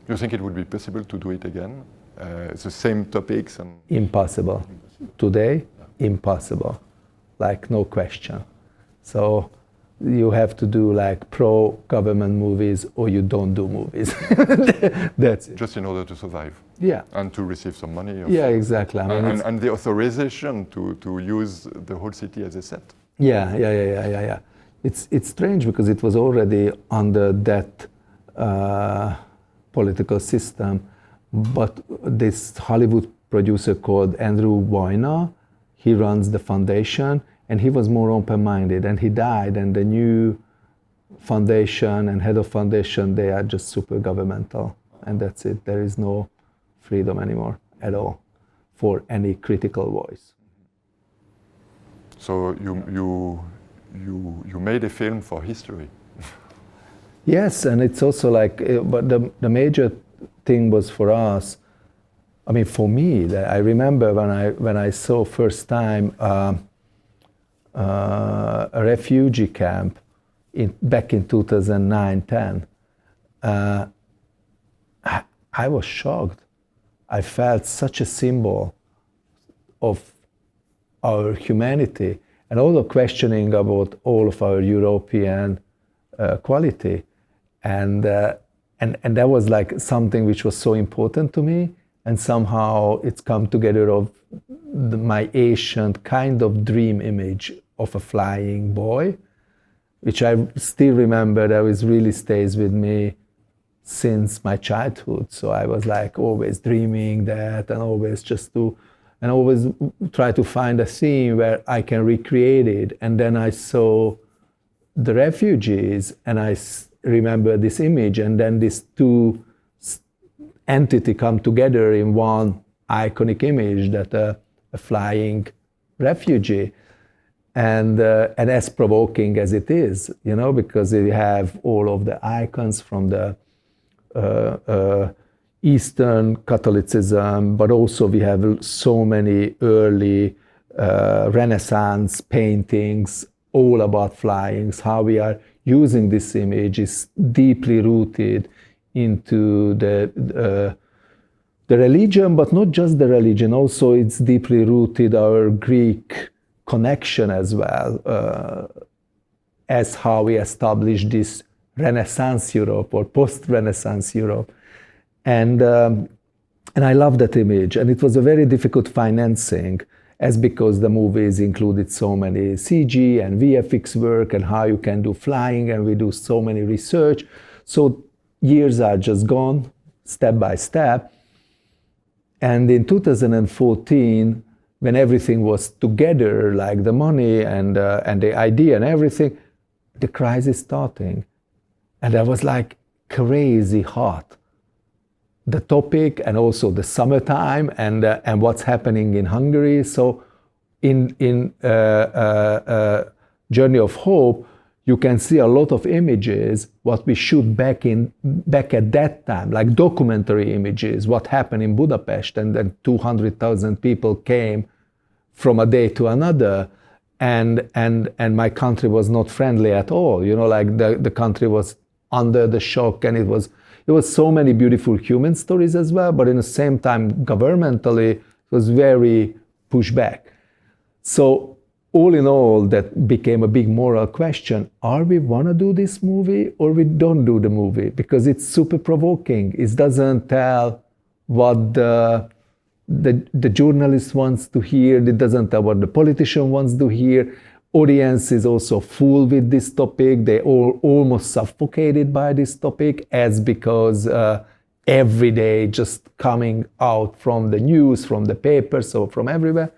You think it would be possible to do it again? The same topics? And Impossible. Today, impossible. Like, no question. So you have to do like pro-government movies or you don't do movies. That's it. Just in order to survive. Yeah. And to receive some money. Yeah, exactly. I mean, and the authorization to use the whole city as a set. Yeah. It's strange because it was already under that political system, but this Hollywood producer called Andrew Weiner, he runs the foundation, and he was more open-minded, and he died, and the new foundation and head of foundation, they are just super governmental, and that's it. There is no freedom anymore at all for any critical voice. So you made a film for history. Yes, and it's also like, but the major thing was for us, I mean, for me, that I remember when I saw first time a refugee camp back in 2009-10, I was shocked. I felt such a symbol of our humanity and all the questioning about all of our European quality. And that was like something which was so important to me, and somehow it's come together of my ancient kind of dream image of a flying boy, which I still remember, that was really stays with me since my childhood. So I was like always dreaming that, and always always try to find a scene where I can recreate it. And then I saw the refugees, and I remember this image, and then these two entities come together in one iconic image, that a flying refugee. And as provoking as it is, you know, because you have all of the icons from the Eastern Catholicism, but also we have so many early Renaissance paintings all about flying. How we are using this image is deeply rooted into the religion, but not just the religion. Also, it's deeply rooted our Greek connection as well, as how we established this Renaissance Europe or post-Renaissance Europe. And I love that image. And it was a very difficult financing, as because the movies included so many CG and VFX work and how you can do flying, and we do so many research. So years are just gone, step by step. And in 2014, when everything was together, like the money and the idea and everything, the crisis starting. And that was like crazy hot. The topic, and also the summertime, and what's happening in Hungary. So in Journey of Hope, you can see a lot of images, what we shoot back at that time, like documentary images, what happened in Budapest, and then 200,000 people came from a day to another, and my country was not friendly at all. You know, like the country was under the shock, and it was so many beautiful human stories as well, but in the same time, governmentally, it was very pushback. So all in all, that became a big moral question. Are we want to do this movie or we don't do the movie? Because it's super provoking. It doesn't tell what the journalist wants to hear. It doesn't tell what the politician wants to hear. Audience is also full with this topic. They all almost suffocated by this topic, as because every day just coming out from the news, from the papers, so from everywhere.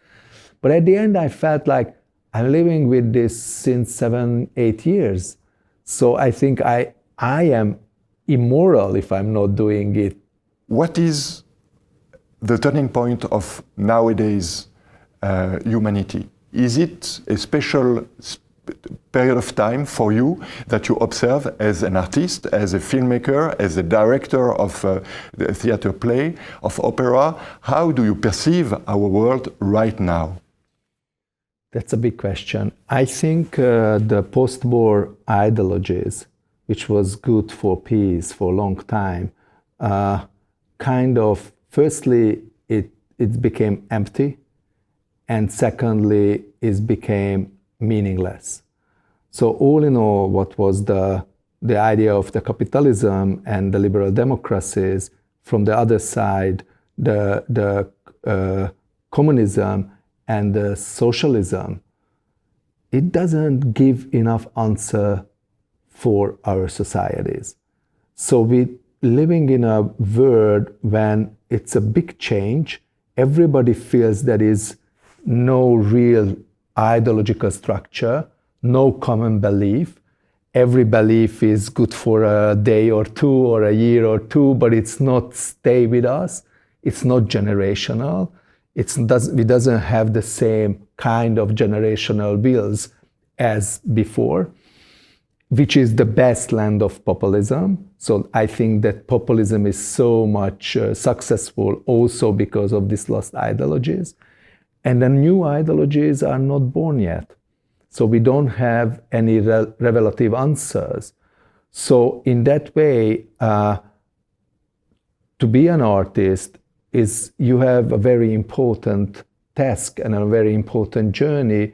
But at the end, I felt like I'm living with this since 7-8 years. So I think I am immoral if I'm not doing it. What is the turning point of nowadays humanity? Is it a special period of time for you that you observe as an artist, as a filmmaker, as a director of the theater play, of opera? How do you perceive our world right now? That's a big question. I think the post-war ideologies, which was good for peace for a long time, kind of, firstly, it became empty, and secondly, it became meaningless. So all in all, what was the idea of the capitalism and the liberal democracies, from the other side, the communism and the socialism, it doesn't give enough answer for our societies. So we're living in a world when it's a big change. Everybody feels there is no real ideological structure, no common belief. Every belief is good for a day or two or a year or two, but it's not stay with us. It's not generational. We doesn't have the same kind of generational wills as before, which is the best land of populism. So I think that populism is so much successful also because of these lost ideologies. And the new ideologies are not born yet. So we don't have any revelative answers. So in that way, to be an artist is you have a very important task and a very important journey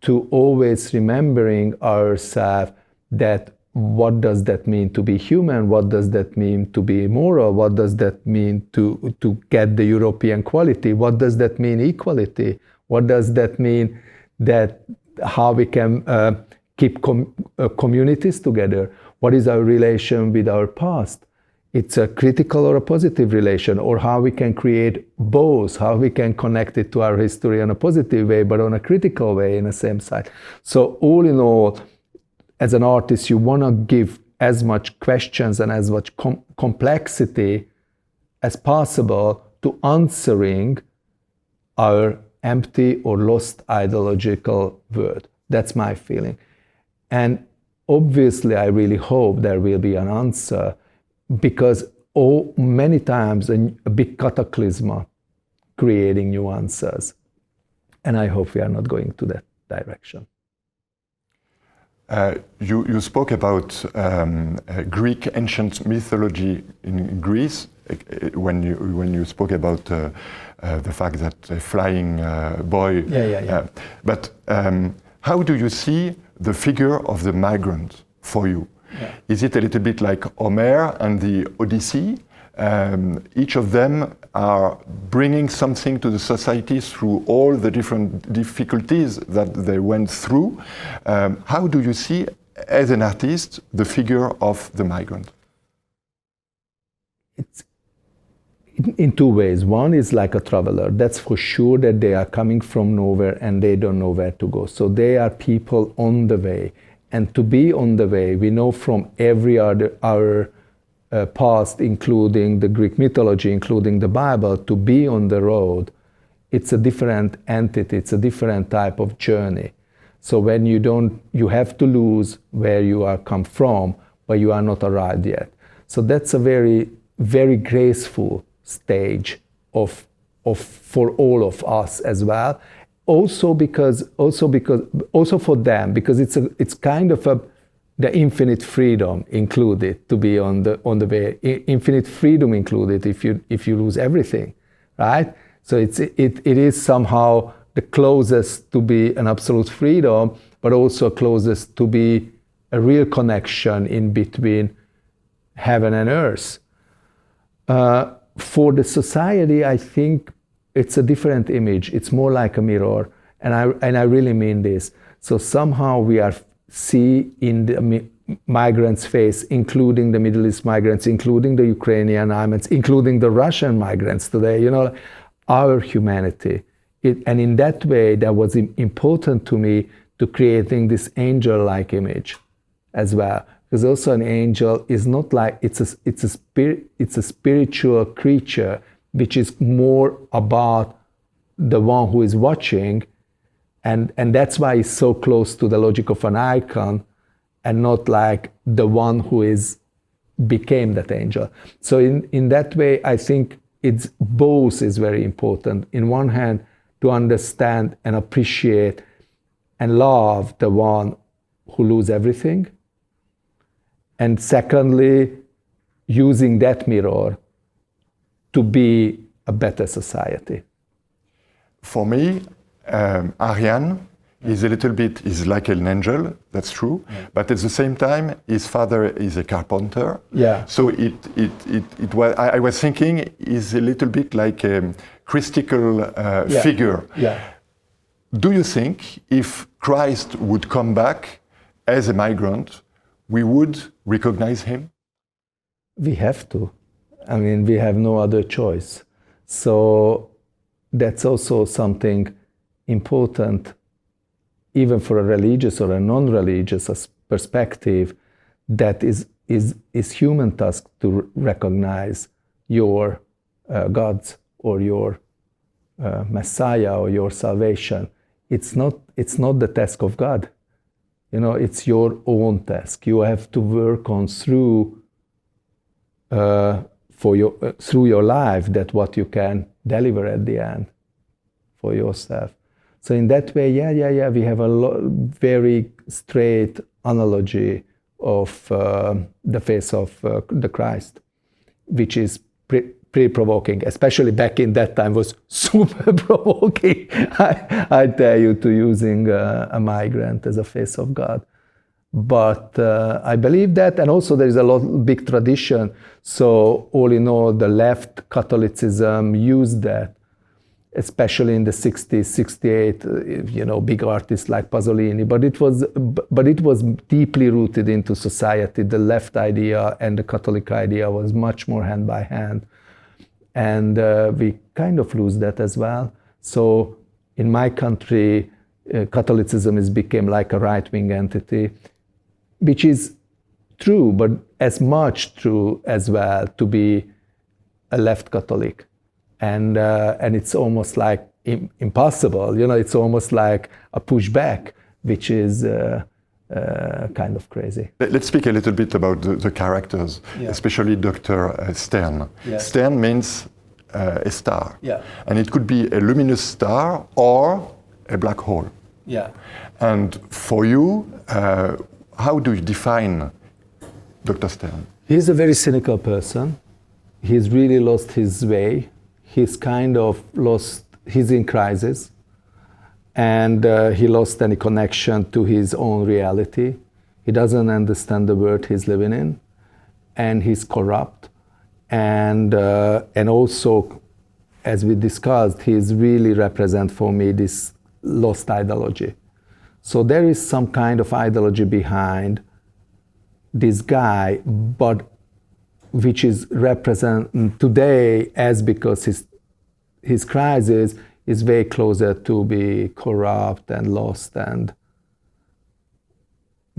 to always remembering ourselves that what does that mean to be human? What does that mean to be moral? What does that mean to get the European quality? What does that mean equality? What does that mean that how we can keep communities together? What is our relation with our past? It's a critical or a positive relation, or how we can create both, how we can connect it to our history in a positive way, but on a critical way in the same side. So all in all, as an artist, you want to give as much questions and as much complexity as possible to answering our empty or lost ideological world. That's my feeling. And obviously, I really hope there will be an answer, because many times a big cataclysm creating new answers. And I hope we are not going to that direction. You spoke about Greek ancient mythology in Greece when you spoke about the fact that a flying boy. Yeah. But how do you see the figure of the migrant for you? Yeah. Is it a little bit like Homer and the Odyssey? Each of them are bringing something to the society through all the different difficulties that they went through. How do you see, as an artist, the figure of the migrant? It's in two ways. One is like a traveler. That's for sure, that they are coming from nowhere and they don't know where to go. So they are people on the way. And to be on the way, we know from every our past, including the Greek mythology, including the Bible, to be on the road, it's a different entity, it's a different type of journey. So when you have to lose where you are come from, but you are not arrived yet. So that's a very, very graceful stage for all of us as well. Also for them, because it's kind of the infinite freedom included to be on the way. Infinite freedom included if you lose everything, right? So it is somehow the closest to be an absolute freedom, but also closest to be a real connection in between heaven and earth. For the society, I think it's a different image. It's more like a mirror, and I really mean this. So somehow we are see in the migrants' face, including the Middle East migrants, including the Ukrainian migrants, including the Russian migrants today, our humanity. And in that way, that was important to me to creating this angel-like image as well. Because also an angel is not like, it's a spiritual creature, which is more about the one who is watching, and that's why it's so close to the logic of an icon, and not like the one who became that angel. So in that way, I think it's both is very important. In one hand, to understand and appreciate and love the one who loses everything, and secondly, using that mirror to be a better society. For me, Ariane is a little bit, is like an angel, that's true, but at the same time, his father is a carpenter. Yeah. So it was, I was thinking, is a little bit like a Christical figure. Yeah. Do you think if Christ would come back as a migrant, we would recognize him? We have to. I mean, we have no other choice. So that's also something important, even for a religious or a non-religious perspective, that is human task to recognize your gods or your Messiah or your salvation. It's not the task of God. You know, it's your own task. You have to work on through your life that what you can deliver at the end for yourself. So in that way, we have a very straight analogy of the face of the Christ, which is pretty provoking, especially back in that time was super provoking. I tell you, to using a migrant as a face of God. But I believe that, and also there is a big tradition. So all in all, the left Catholicism used that, especially in the 60s, 68, you know, big artists like Pasolini. But it was deeply rooted into society. The left idea and the Catholic idea was much more hand by hand. And we kind of lose that as well. So in my country, Catholicism became like a right-wing entity, which is true, but as much true as well to be a left Catholic. And it's almost like impossible, you know, it's almost like a pushback, which is kind of crazy. Let's speak a little bit about the characters, especially Dr. Stern. Yes. Stern means a star. Yeah. And it could be a luminous star or a black hole. Yeah. And for you, how do you define Dr. Stern? He's a very cynical person. He's really lost his way. He's kind of lost, he's in crisis. And he lost any connection to his own reality. He doesn't understand the world he's living in. And he's corrupt. And also, as we discussed, he's really represent for me this lost ideology. So there is some kind of ideology behind this guy, but which is represent today as because his crisis is way closer to be corrupt and lost and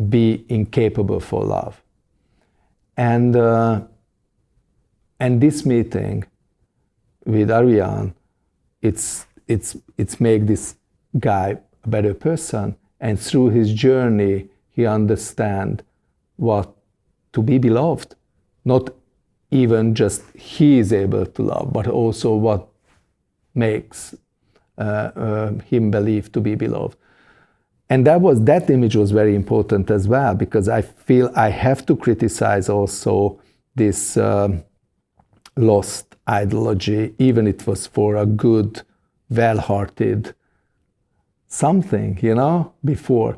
be incapable for love. And this meeting with Ariane, it's make this guy a better person, and through his journey he understand what to be beloved, not even just he is able to love, but also what makes him believe to be beloved. And that image was very important as well, because I feel I have to criticize also this lost ideology, even it was for a good, well-hearted something, you know, before.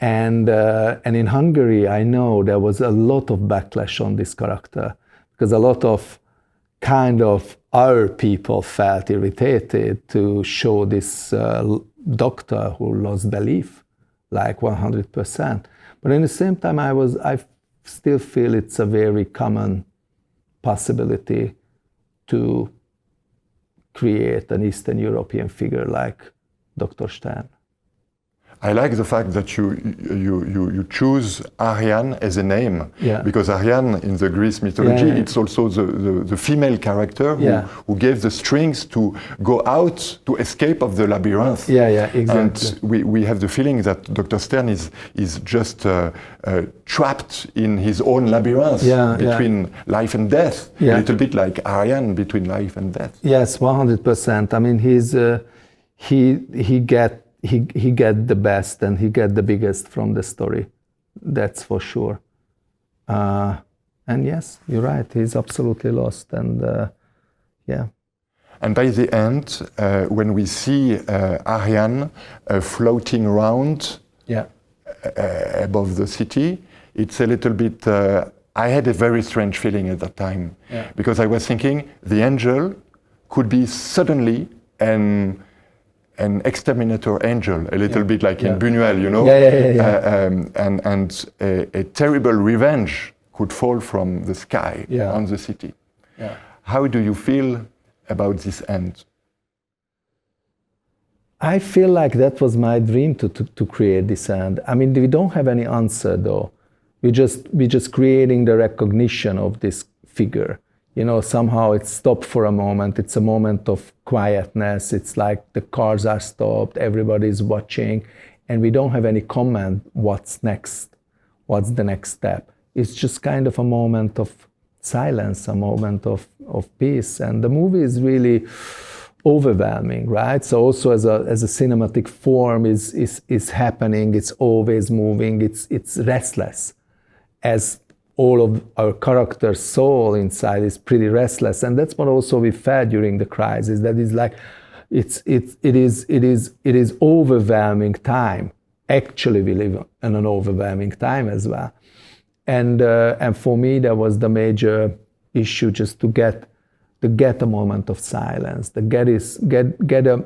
And in Hungary, I know there was a lot of backlash on this character, because a lot of kind of our people felt irritated to show this doctor who lost belief, like 100%. But at the same time, I still feel it's a very common possibility to create an Eastern European figure like Dr. Stern. I like the fact that you choose Ariane as a name, because Ariane in the Greek mythology, it's also the female character who gave the strength to go out, to escape of the labyrinth. Exactly. And we have the feeling that Dr. Stern is just trapped in his own labyrinth between life and death, a little bit like Ariane between life and death. Yes, 100%. I mean, he get the best and he get the biggest from the story. That's for sure. And yes, you're right, he's absolutely lost. And yeah. And by the end, when we see Ariane floating around above the city, it's a little bit, I had a very strange feeling at that time, because I was thinking the angel could be suddenly an exterminator angel, a little bit like in Buñuel, you know, and a terrible revenge could fall from the sky on the city. How do you feel about this end? I feel like that was my dream to create this end. I mean, we don't have any answer though. We're just creating the recognition of this figure. You know, somehow it stopped for a moment. It's a moment of quietness. It's like the cars are stopped, everybody's watching, and we don't have any comment what's next, what's the next step. It's just kind of a moment of silence, a moment of peace. And the movie is really overwhelming, right? So also as a cinematic form is happening, it's always moving, it's restless. As all of our character's soul inside is pretty restless, and that's what also we felt during the crisis. That is like, it is overwhelming time. Actually, we live in an overwhelming time as well, and for me that was the major issue, just to get a moment of silence, to get a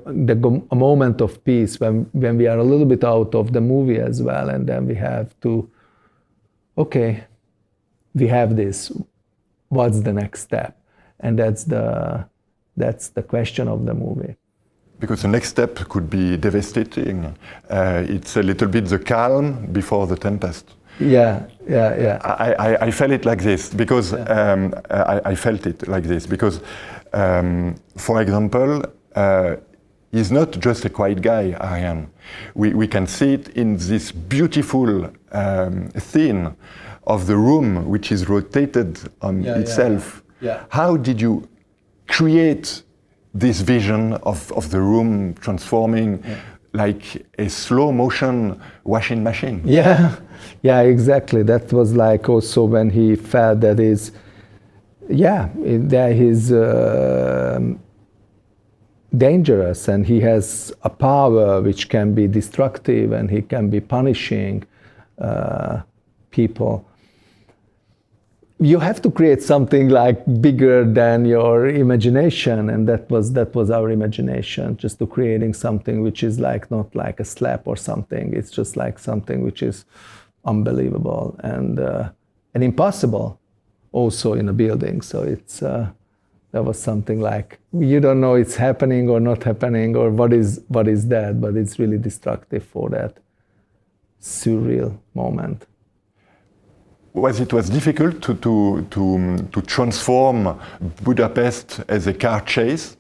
moment of peace when we are a little bit out of the movie as well, and then we have to, okay, we have this, what's the next step? And that's the question of the movie. Because the next step could be devastating. It's a little bit the calm before the tempest. I felt it like this because I felt it like this because, for example, he's not just a quiet guy, Ariane. We can see it in this beautiful scene of the room, which is rotated on itself. How did you create this vision of the room transforming like a slow motion washing machine? Yeah, exactly. That was like also when he felt that he's dangerous, and he has a power which can be destructive, and he can be punishing people. You have to create something like bigger than your imagination, and that was our imagination, just to creating something which is like not like a slap or something. It's just like something which is unbelievable and impossible, also in a building. So it's that was something like you don't know it's happening or not happening or what is that, but it's really destructive for that surreal moment. Was it difficult to transform Budapest as a car chase?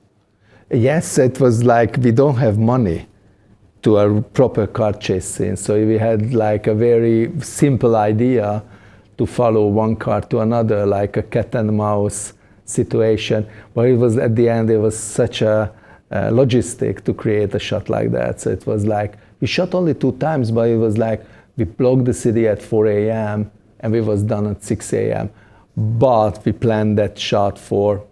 Yes, it was like we don't have money to a proper car chase scene, so we had like a very simple idea to follow one car to another, like a cat and mouse situation. But it was at the end, it was such a logistic to create a shot like that. So it was like we shot only 2 times, but it was like we blocked the city at 4 a.m. and we was done at 6 a.m. But we planned that shot for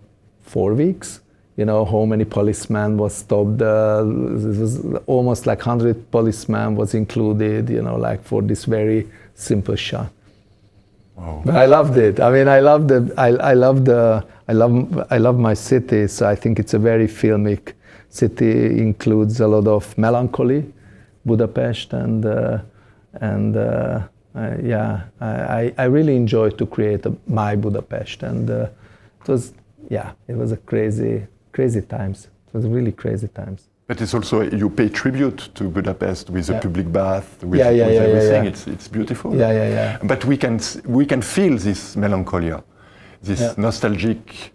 4 weeks. You know, how many policemen was stopped. It was almost like 100 policemen was included, you know, like for this very simple shot. Wow. But I loved it. I mean, I love my city. So I think it's a very filmic city. Includes a lot of melancholy, Budapest, and I really enjoyed to create my Budapest, and it was a crazy times. It was really crazy times. But it's also, you pay tribute to Budapest with the public bath, with everything. It's beautiful. But we can feel this melancholia, this nostalgic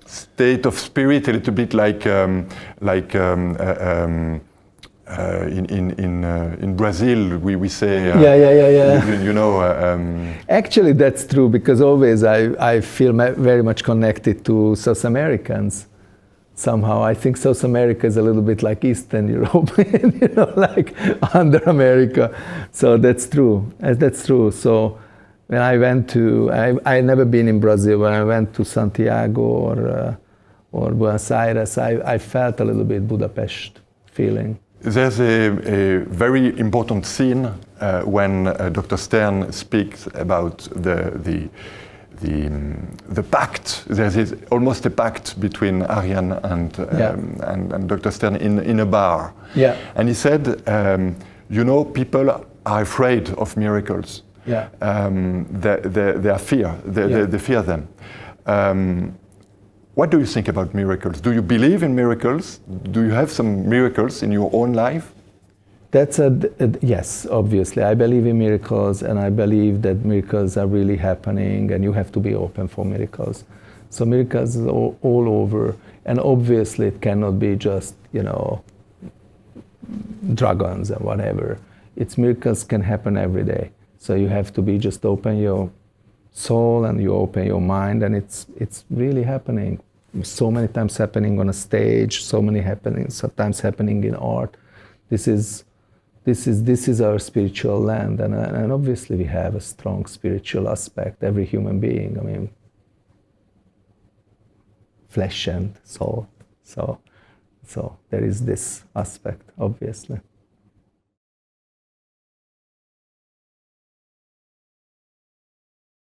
state of spirit, a little bit like in Brazil, we say, you know. Actually, that's true, because always I feel very much connected to South Americans. Somehow, I think South America is a little bit like Eastern Europe, you know, like under America. So that's true. So When I went to, I never been in Brazil. When I went to Santiago or Buenos Aires, I felt a little bit Budapest feeling. There's a very important scene when Dr. Stern speaks about the pact. There's almost a pact between Ariane and Dr. Stern in a bar. Yeah. And he said, you know, people are afraid of miracles. Yeah. They fear them. What do you think about miracles? Do you believe in miracles? Do you have some miracles in your own life? That's yes, obviously. I believe in miracles, and I believe that miracles are really happening, and you have to be open for miracles. So miracles is all over, and obviously it cannot be just, you know, dragons and whatever. It's miracles can happen every day. So you have to be just open your soul and you open your mind, and it's really happening. So many times happening on a stage, so many happening, sometimes happening in art. This is our spiritual land, and obviously we have a strong spiritual aspect, every human being. I mean, flesh and soul. So there is this aspect, obviously.